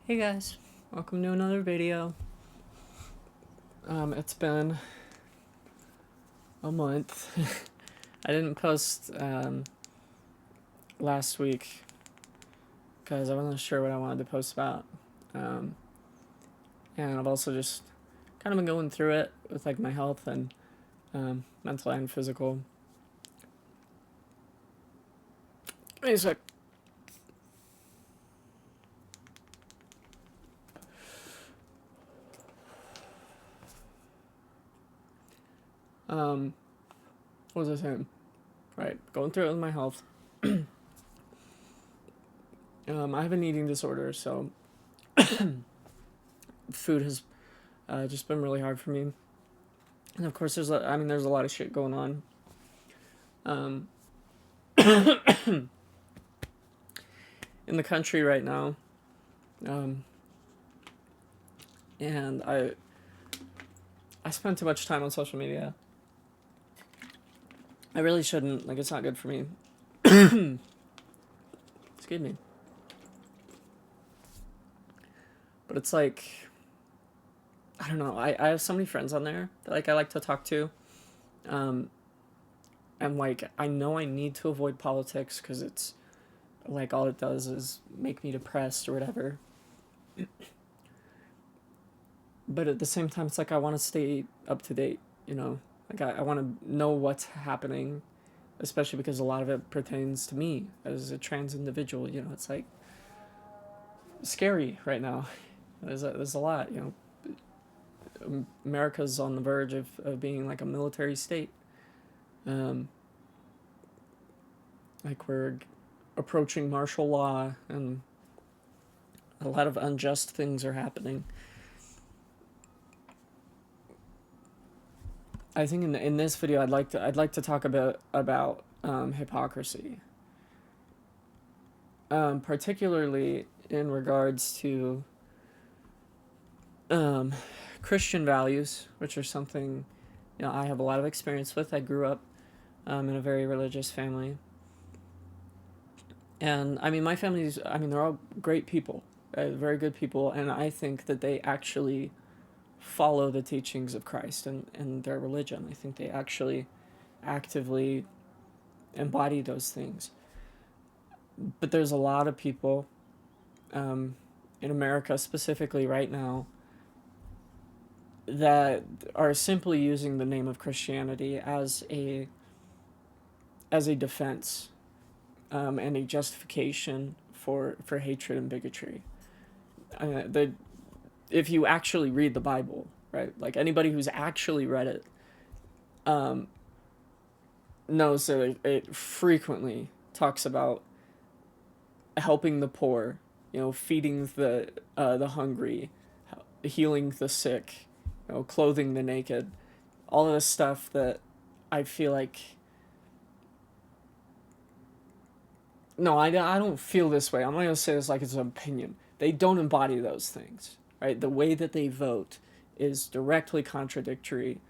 Hey guys, welcome to another video. It's been a month. I didn't post last week because I wasn't sure what I wanted to post about. Um, and I've also just kind of been going through it with like my health and mental and physical. Wait a sec. What was I saying? Right, going through it with my health. I have an eating disorder, so food has just been really hard for me. And of course, there's a lot of shit going on. Um, in the country right now, um, and I spend too much time on social media. I really shouldn't. Like, it's not good for me. Excuse me. But it's like, I don't know. I have so many friends on there that like I like to talk to, um, and like I know I need to avoid politics because it's like all it does is make me depressed or whatever. But at the same time, it's like I want to stay up to date. You know, like I want to know what's happening, especially because a lot of it pertains to me as a trans individual. You know, it's like scary right now. There's a lot. You know, America's on the verge of being like a military state. Um, like we're approaching martial law, and a lot of unjust things are happening. I think in this video I'd like to talk about hypocrisy, particularly in regards to um, Christian values, which are something I have a lot of experience with. I grew up in a very religious family, and my family's they're all great people, very good people, and I think that they actually follow the teachings of Christ and their religion. I think they actually actively embody those things. But there's a lot of people um, in America specifically right now that are simply using the name of Christianity as a defense and a justification for hatred and bigotry. If you actually read the Bible, right, like anybody who's actually read it, um, knows that it frequently talks about helping the poor, feeding the hungry, healing the sick, clothing the naked, all of this stuff that I feel like. No, I don't feel this way. I'm not gonna say this like it's an opinion. They don't embody those things, right? The way that they vote is directly contradictory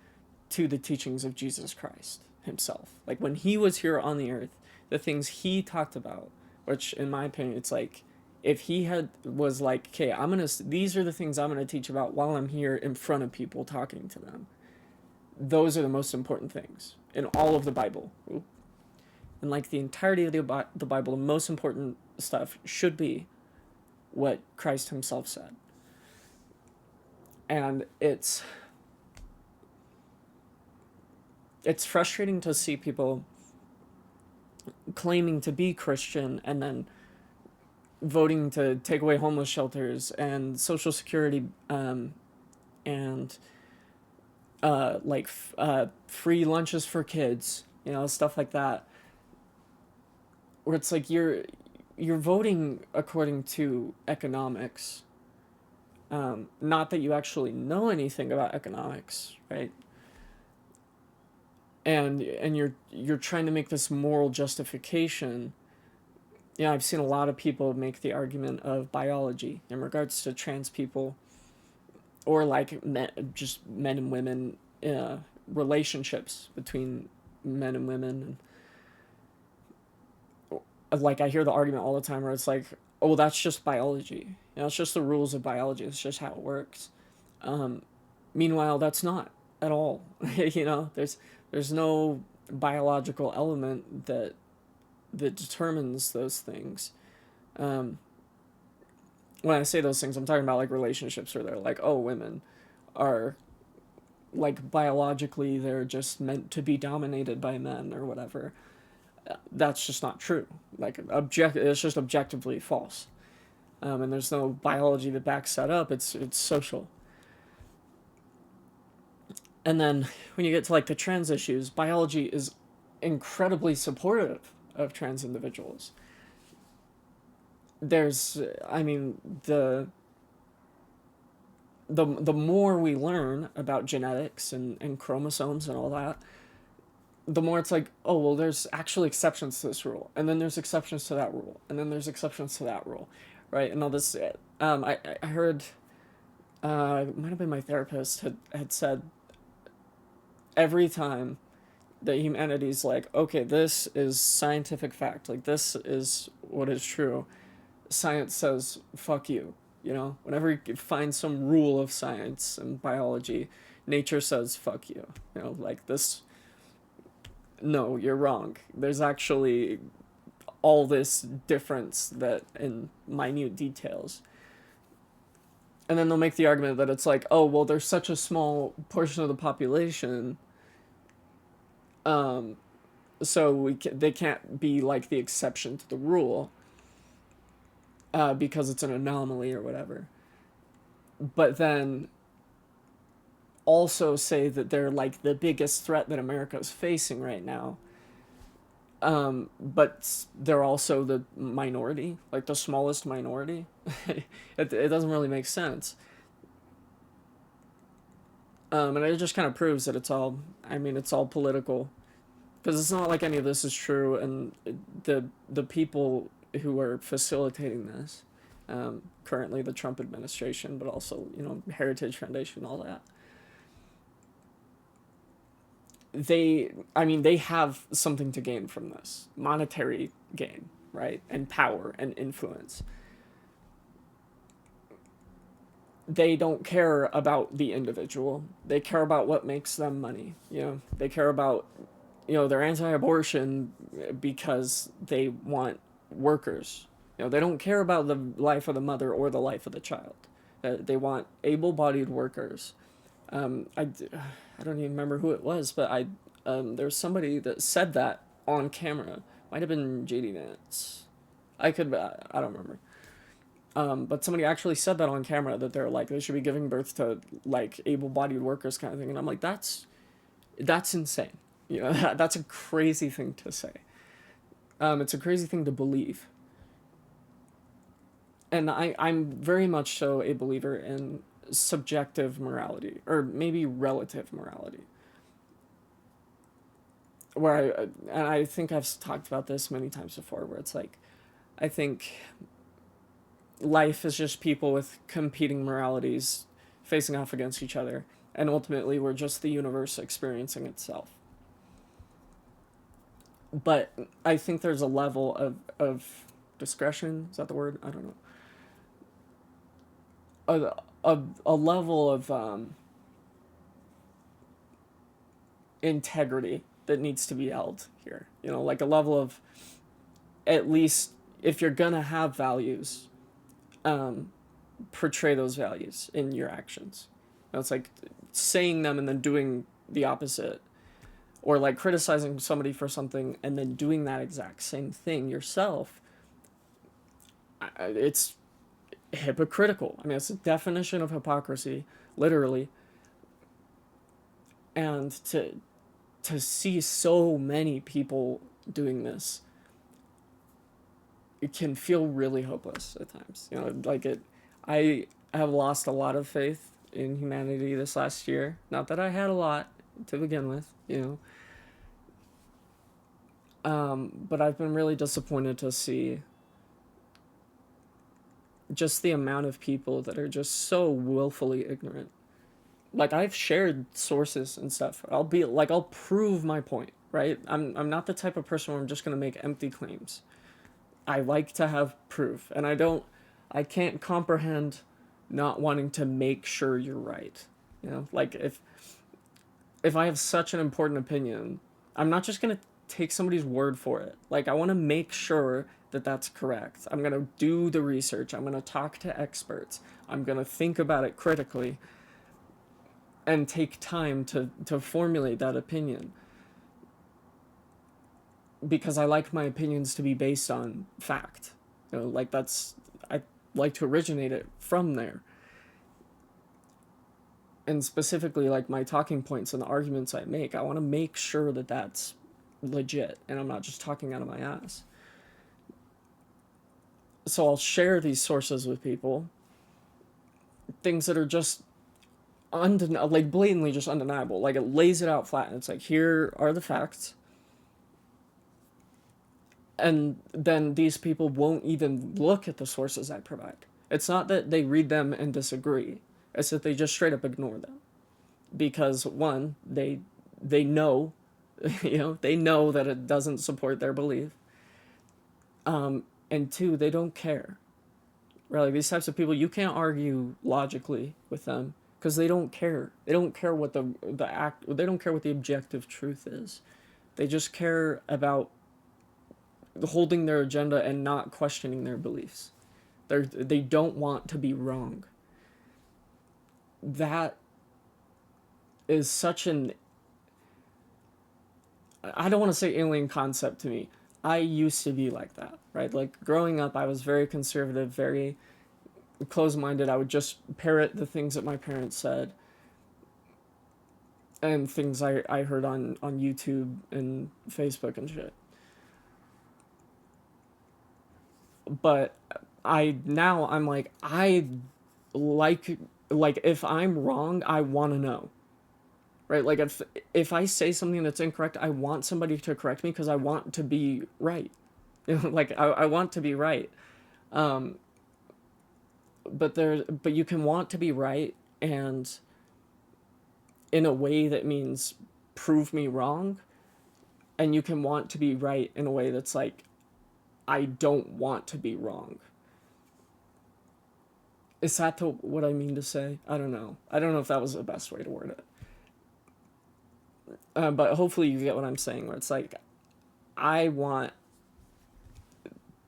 to the teachings of Jesus Christ himself. Like when he was here on the earth, the things he talked about, which in my opinion, it's like if he was like, okay, these are the things I'm gonna teach about while I'm here in front of people talking to them. Those are the most important things in all of the Bible. And like the entirety of the Bible, the most important stuff should be what Christ himself said. And it's frustrating to see people claiming to be Christian and then voting to take away homeless shelters and Social Security, and free lunches for kids, stuff like that. Where it's like you're voting according to economics, not that you actually know anything about economics, right? And you're trying to make this moral justification. I've seen a lot of people make the argument of biology in regards to trans people, or like just men and women, relationships between men and women. And like I hear the argument all the time where it's like, oh, that's just biology. It's just the rules of biology. It's just how it works. Meanwhile, that's not at all. There's no biological element that determines those things. Um, when I say those things, I'm talking about like relationships where they're like, oh, women are like biologically they're just meant to be dominated by men or whatever. That's just not true. Like it's just objectively false. And there's no biology that backs that up. It's social. And then when you get to like the trans issues, biology is incredibly supportive of trans individuals. There's, I mean, the more we learn about genetics and chromosomes and all that, the more it's like, oh, well, there's actually exceptions to this rule, and then there's exceptions to that rule, and then there's exceptions to that rule, right? And all this. I heard, it might have been my therapist had said every time that humanity's like, okay, this is scientific fact, like this is what is true, science says, fuck you. Whenever you find some rule of science and biology, nature says, fuck you. Like this, no, you're wrong. There's actually all this difference that in minute details. And then they'll make the argument that it's like, oh, well, there's such a small portion of the population, so they can't be like the exception to the rule, because it's an anomaly or whatever. But then also say that they're like the biggest threat that America's facing right now. But they're also the minority, like the smallest minority. It doesn't really make sense. And it just kind of proves that it's all political. Because it's not like any of this is true, and the people who are facilitating this, currently the Trump administration, but also, Heritage Foundation, all that, they have something to gain from this. Monetary gain, right? And power and influence. They don't care about the individual. They care about what makes them money. They care about, they're anti-abortion because they want workers. They don't care about the life of the mother or the life of the child. They want able-bodied workers. I don't even remember who it was, but there was somebody that said that on camera. Might have been JD Vance. I don't remember. But somebody actually said that on camera, that they're like, they should be giving birth to like able-bodied workers kind of thing. And I'm like, that's insane. That's a crazy thing to say. It's a crazy thing to believe. And I'm very much so a believer in subjective morality, or maybe relative morality. And I think I've talked about this many times before, where it's like, I think life is just people with competing moralities facing off against each other, and ultimately we're just the universe experiencing itself. But I think there's a level of discretion, is that the word? I don't know. A level of integrity that needs to be held here. Like a level of, at least if you're gonna have values, portray those values in your actions. It's like saying them and then doing the opposite, or like criticizing somebody for something and then doing that exact same thing yourself. It's hypocritical. It's a definition of hypocrisy, literally. And to see so many people doing this, it can feel really hopeless at times. I have lost a lot of faith in humanity this last year. Not that I had a lot to begin with, but I've been really disappointed to see just the amount of people that are just so willfully ignorant. Like, I've shared sources and stuff. I'll prove my point, right? I'm not the type of person where I'm just gonna make empty claims. I like to have proof, and I can't comprehend not wanting to make sure you're right. You know, like if I have such an important opinion, I'm not just going to take somebody's word for it. Like, I want to make sure that that's correct. I'm going to do the research. I'm going to talk to experts. I'm going to think about it critically and take time to formulate that opinion. Because I like my opinions to be based on fact. You know, like I like to originate it from there. And specifically, like my talking points and the arguments I make, I want to make sure that that's legit and I'm not just talking out of my ass. So I'll share these sources with people, things that are just like blatantly just undeniable. Like it lays it out flat and it's like, here are the facts. And then these people won't even look at the sources I provide. It's not that they read them and disagree. It's that they just straight up ignore them. Because one, they know, they know that it doesn't support their belief. And two, they don't care. Right? Like these types of people, you can't argue logically with them because they don't care. They don't care what they don't care what the objective truth is. They just care about holding their agenda and not questioning their beliefs. They don't want to be wrong. That is such an, I don't want to say alien concept to me. I used to be like that, right? Like growing up, I was very conservative, very closed-minded. I would just parrot the things that my parents said and things I heard on YouTube and Facebook and shit. But I'm like, I like if I'm wrong, I want to know. Right? Like if I say something that's incorrect, I want somebody to correct me because I want to be right. Like I want to be right. Um but you can want to be right and in a way that means prove me wrong, and you can want to be right in a way that's like I don't want to be wrong. Is that what I mean to say? I don't know. I don't know if that was the best way to word it. But hopefully you get what I'm saying, where it's like, I want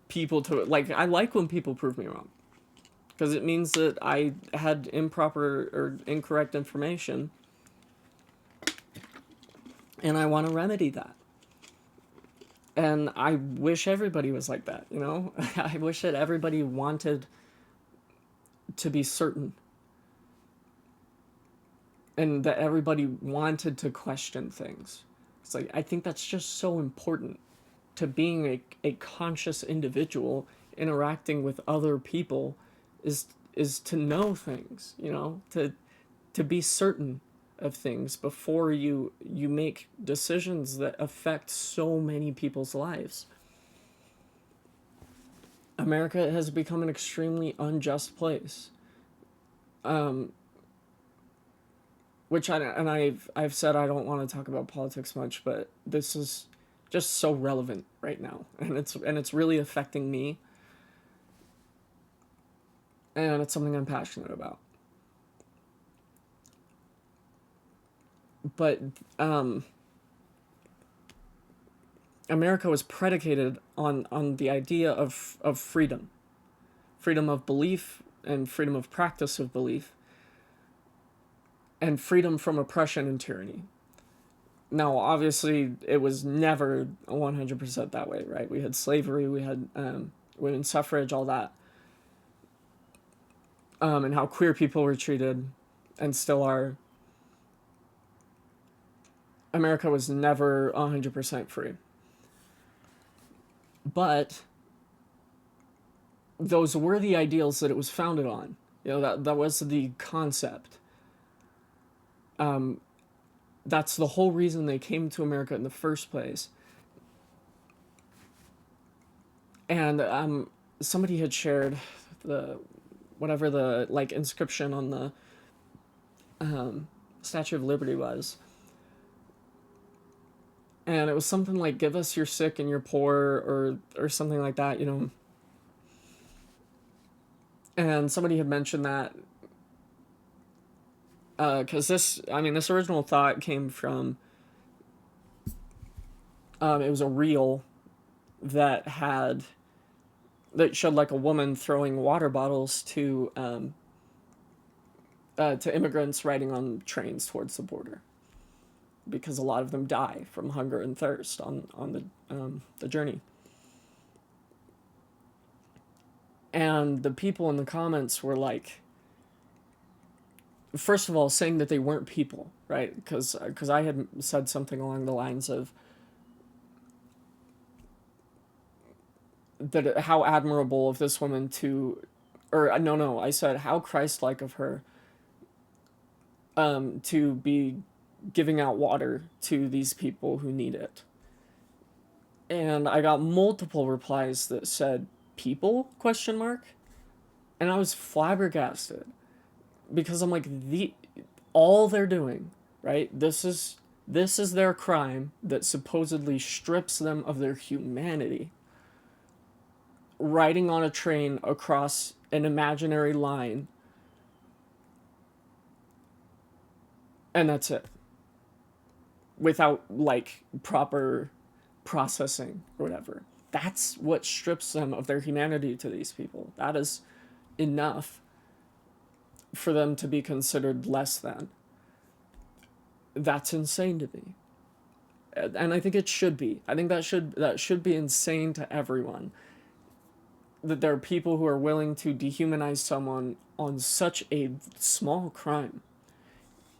people to, like, I like when people prove me wrong. Because it means that I had improper or incorrect information. And I want to remedy that. And I wish everybody was like that, you know? I wish that everybody wanted to be certain. And that everybody wanted to question things. It's like, I think that's just so important to being a conscious individual interacting with other people is to know things, to be certain of things before you make decisions that affect so many people's lives. America has become an extremely unjust place. Which I've said I don't want to talk about politics much, but this is just so relevant right now, and it's really affecting me, and it's something I'm passionate about. But America was predicated on the idea of freedom, freedom of belief and freedom of practice of belief, and freedom from oppression and tyranny. Now, obviously, it was never 100% that way, right? We had slavery, we had women's suffrage, all that. And how queer people were treated, and still are. America was never 100% free. But those were the ideals that it was founded on. That was the concept. That's the whole reason they came to America in the first place. And somebody had shared the inscription on the Statue of Liberty was. And it was something like, give us your sick and your poor, or something like that, you know. And somebody had mentioned that, because this original thought came from, it was a reel that had, that showed like a woman throwing water bottles to immigrants riding on trains towards the border, because a lot of them die from hunger and thirst on the journey. And the people in the comments were like, first of all, saying that they weren't people, right? Because I had said something along the lines of that, how admirable of this woman to, or no, I said how Christ-like of her, to be giving out water to these people who need it. And I got multiple replies that said people question mark, and I was flabbergasted, because I'm like, all they're doing, right? This is their crime that supposedly strips them of their humanity. Riding on a train across an imaginary line, and that's it. Without like proper processing or whatever. That's what strips them of their humanity to these people. That is enough for them to be considered less than. That's insane to me. And I think it should be. I think that should be insane to everyone. That there are people who are willing to dehumanize someone on such a small crime.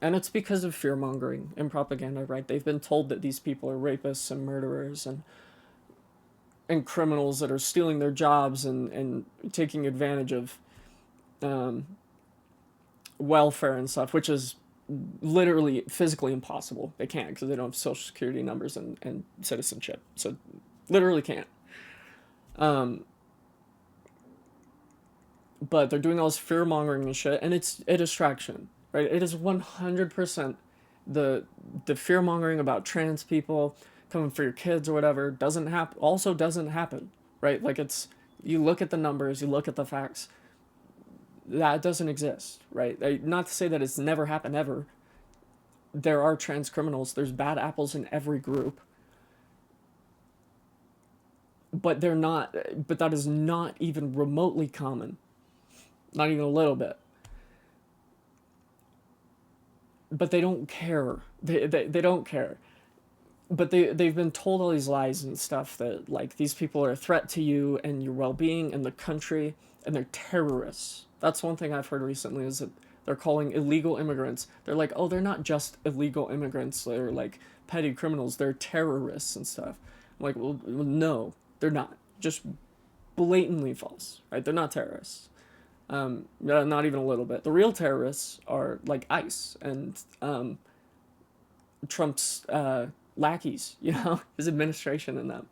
And it's because of fear mongering and propaganda, right? They've been told that these people are rapists and murderers and criminals that are stealing their jobs and taking advantage of welfare and stuff, which is literally physically impossible. They can't, because they don't have social security numbers and citizenship. So literally can't. But they're doing all this fear mongering and shit, and it's a distraction, right? It is 100% the fear mongering about trans people coming for your kids or whatever doesn't happen, right? Like, it's, you look at the numbers, you look at the facts, that doesn't exist, right? Not to say that it's never happened ever. There are trans criminals, there's bad apples in every group, but that is not even remotely common. Not even a little bit. But they don't care. They don't care. But they've been told all these lies and stuff, that like these people are a threat to you and your well-being and the country, and they're terrorists. That's one thing I've heard recently, is that they're calling illegal immigrants. They're like, oh, they're not just illegal immigrants. They're like petty criminals. They're terrorists and stuff. I'm like, well, no, they're not. Just blatantly false, right? They're not terrorists. Not even a little bit. The real terrorists are like ICE and Trump's lackeys, his administration and them.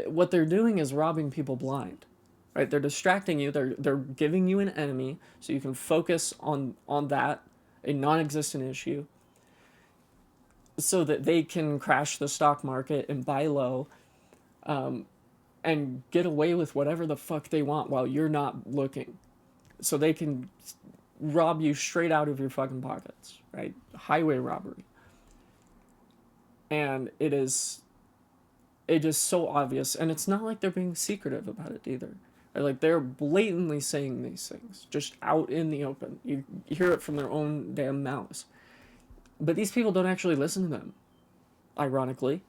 What they're doing is robbing people blind, right? They're distracting you. They're giving you an enemy so you can focus on that, a non-existent issue, so that they can crash the stock market and buy low, and get away with whatever the fuck they want while you're not looking. So they can rob you straight out of your fucking pockets, right? Highway robbery. And it is so obvious, and it's not like they're being secretive about it either. Like, they're blatantly saying these things just out in the open. You hear it from their own damn mouths. But these people don't actually listen to them, ironically.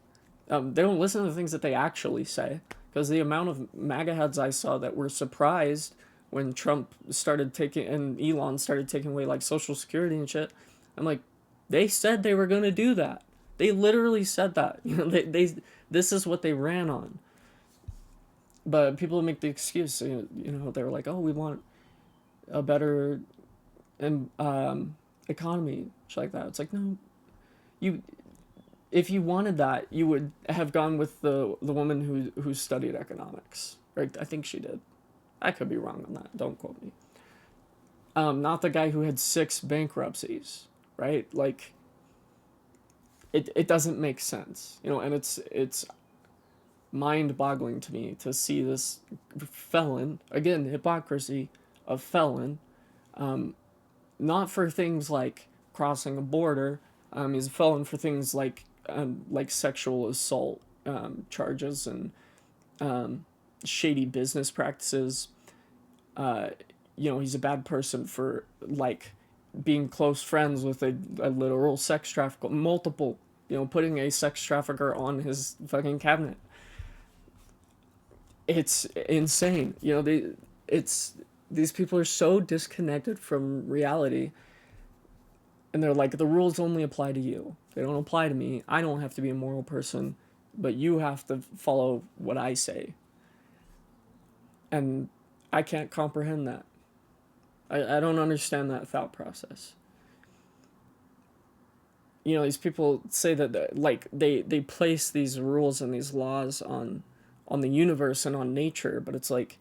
They don't listen to the things that they actually say, because the amount of MAGA heads I saw that were surprised when Trump started taking, and Elon started taking away like Social Security and shit, I'm like, they said they were going to do that. They literally said that. This is what they ran on. But people make the excuse, they were like, oh, we want a better economy, shit like that. It's like, no, if you wanted that, you would have gone with the woman who studied economics, right? I think she did. I could be wrong on that. Don't quote me. Not the guy who had 6 bankruptcies, right? Like, it doesn't make sense, you know, and it's mind-boggling to me to see this felon, again, hypocrisy of felon, not for things like crossing a border. He's a felon for things like sexual assault charges and shady business practices. Uh, you know, he's a bad person for like being close friends with a literal sex trafficker, multiple, you know, putting a sex trafficker on his fucking cabinet. It's insane. You know, it's these people are so disconnected from reality, and they're like, the rules only apply to you. They don't apply to me. I don't have to be a moral person, but you have to follow what I say. And I can't comprehend that. I don't understand that thought process. You know, these people say that like they place these rules and these laws on the universe and on nature, but it's like,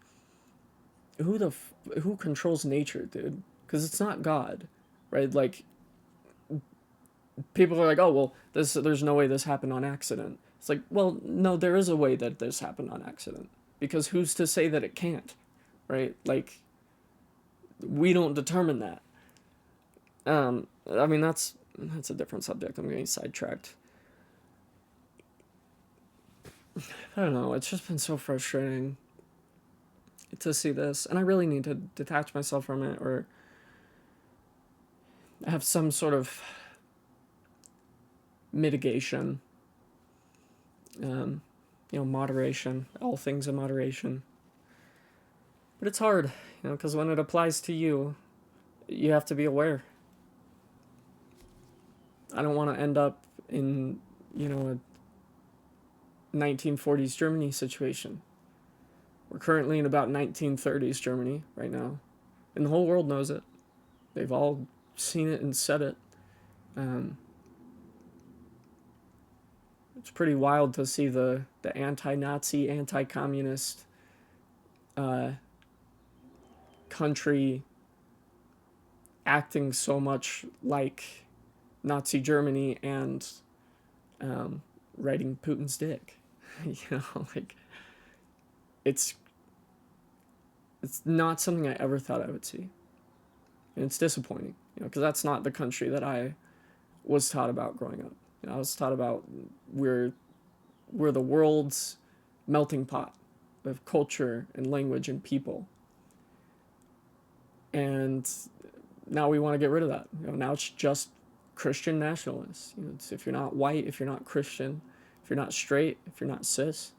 who controls nature, dude? Because it's not God, right? Like, people are like, oh well, there's no way this happened on accident. It's like, well, no, there is a way that this happened on accident, because who's to say that it can't, right? Like, we don't determine that. I mean, that's a different subject. I'm getting sidetracked. I don't know. It's just been so frustrating to see this, and I really need to detach myself from it, or have some sort of mitigation. You know, moderation. All things in moderation. But it's hard, you know, because when it applies to you, you have to be aware. I don't want to end up in, you know, a 1940s Germany situation. We're currently in about 1930s Germany right now, and the whole world knows it. They've all seen it and said it. It's pretty wild to see the anti-Nazi, anti-communist country acting so much like Nazi Germany and riding Putin's dick. You know, like, it's not something I ever thought I would see, and it's disappointing. You know, because that's not the country that I was taught about growing up. You know, I was taught about we're the world's melting pot of culture and language and people, and now we want to get rid of that. You know, now it's just Christian nationalists. You know, it's, if you're not white, if you're not Christian, if you're not straight, if you're not cis,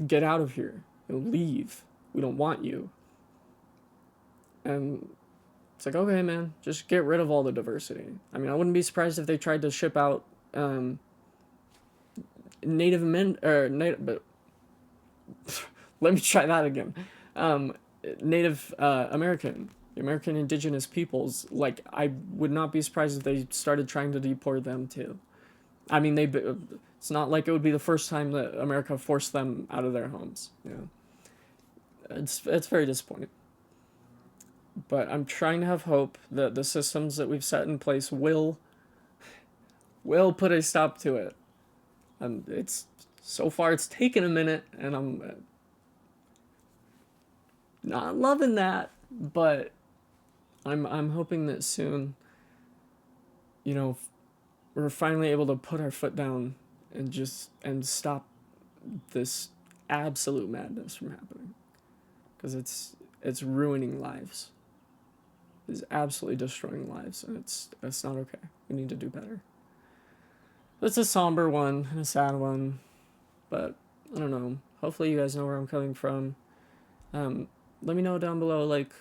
get out of here. You know, leave. We don't want you. And it's like, okay, man, just get rid of all the diversity. I mean, I wouldn't be surprised if they tried to ship out Native men or native, but let me try that again. Native American, American indigenous peoples. Like, I would not be surprised if they started trying to deport them too. I mean, it's not like it would be the first time that America forced them out of their homes. You know, it's very disappointing. But I'm trying to have hope that the systems that we've set in place will put a stop to it. It's so far it's taken a minute, and I'm not loving that, but I'm hoping that soon, you know, we're finally able to put our foot down and stop this absolute madness from happening, because it's ruining lives. It's absolutely destroying lives, and it's not okay. We need to do better. It's a somber one and a sad one, but I don't know. Hopefully you guys know where I'm coming from. Let me know down below, like,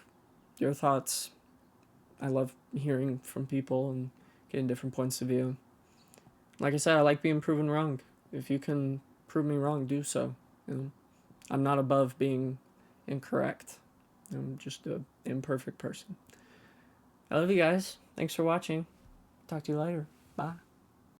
your thoughts. I love hearing from people and getting different points of view. Like I said, I like being proven wrong. If you can prove me wrong, do so. You know, I'm not above being incorrect. I'm just an imperfect person. I love you guys. Thanks for watching. Talk to you later. Bye.